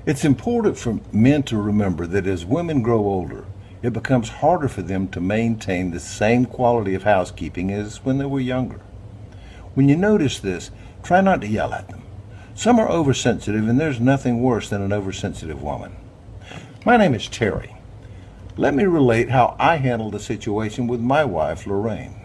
It's important for men to remember that as women grow older, it becomes harder for them to maintain the same quality of housekeeping as when they were younger. When you notice this, try not to yell at them. Some are oversensitive, and there's nothing worse than an oversensitive woman. My name is Terry. Let me relate how I handled the situation with my wife, Lorraine.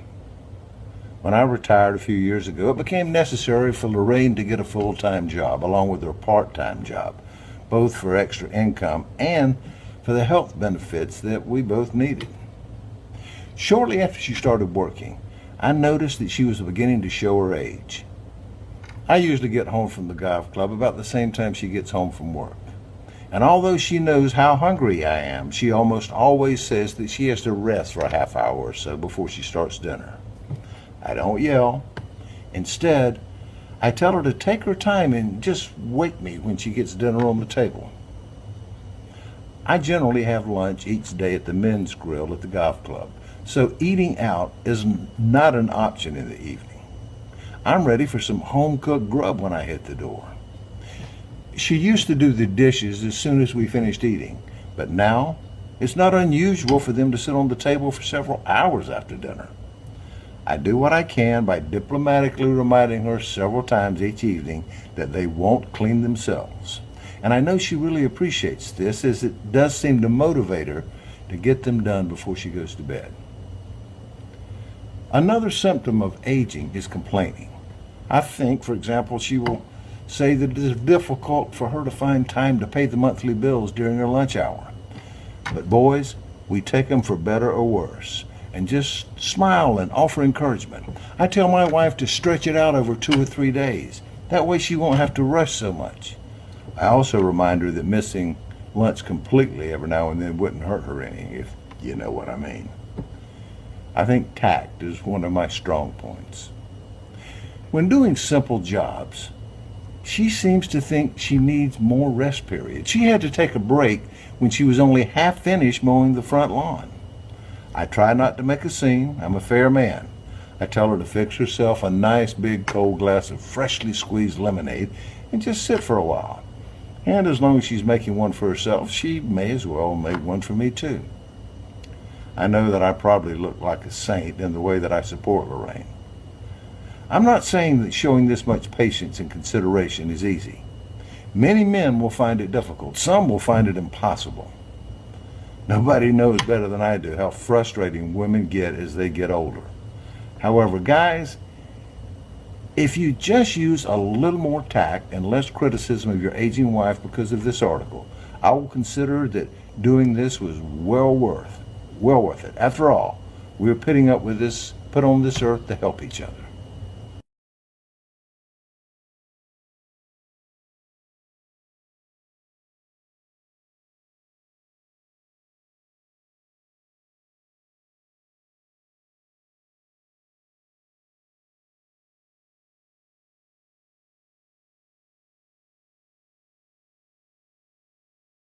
When I retired a few years ago, it became necessary for Lorraine to get a full-time job along with her part-time job, both for extra income and for the health benefits that we both needed. Shortly after she started working, I noticed that she was beginning to show her age. I usually get home from the golf club about the same time she gets home from work. And although she knows how hungry I am, she almost always says that she has to rest for a half hour or so before she starts dinner. I don't yell. Instead, I tell her to take her time and just wake me when she gets dinner on the table. I generally have lunch each day at the men's grill at the golf club, so eating out is not an option in the evening. I'm ready for some home-cooked grub when I hit the door. She used to do the dishes as soon as we finished eating, but now it's not unusual for them to sit on the table for several hours after dinner. I do what I can by diplomatically reminding her several times each evening that they won't clean themselves. And I know she really appreciates this, as it does seem to motivate her to get them done before she goes to bed. Another symptom of aging is complaining. I think, for example, she will say that it is difficult for her to find time to pay the monthly bills during her lunch hour. But boys, we take them for better or worse, and just smile and offer encouragement. I tell my wife to stretch it out over 2 or 3 days. That way she won't have to rush so much. I also remind her that missing lunch completely every now and then wouldn't hurt her any, if you know what I mean. I think tact is one of my strong points. When doing simple jobs, she seems to think she needs more rest periods. She had to take a break when she was only half finished mowing the front lawn. I try not to make a scene. I'm a fair man. I tell her to fix herself a nice big cold glass of freshly squeezed lemonade and just sit for a while. And as long as she's making one for herself, she may as well make one for me too. I know that I probably look like a saint in the way that I support Lorraine. I'm not saying that showing this much patience and consideration is easy. Many men will find it difficult. Some will find it impossible. Nobody knows better than I do how frustrating women get as they get older. However, guys, if you just use a little more tact and less criticism of your aging wife because of this article, I will consider that doing this was well worth it. After all, we are put on this earth to help each other.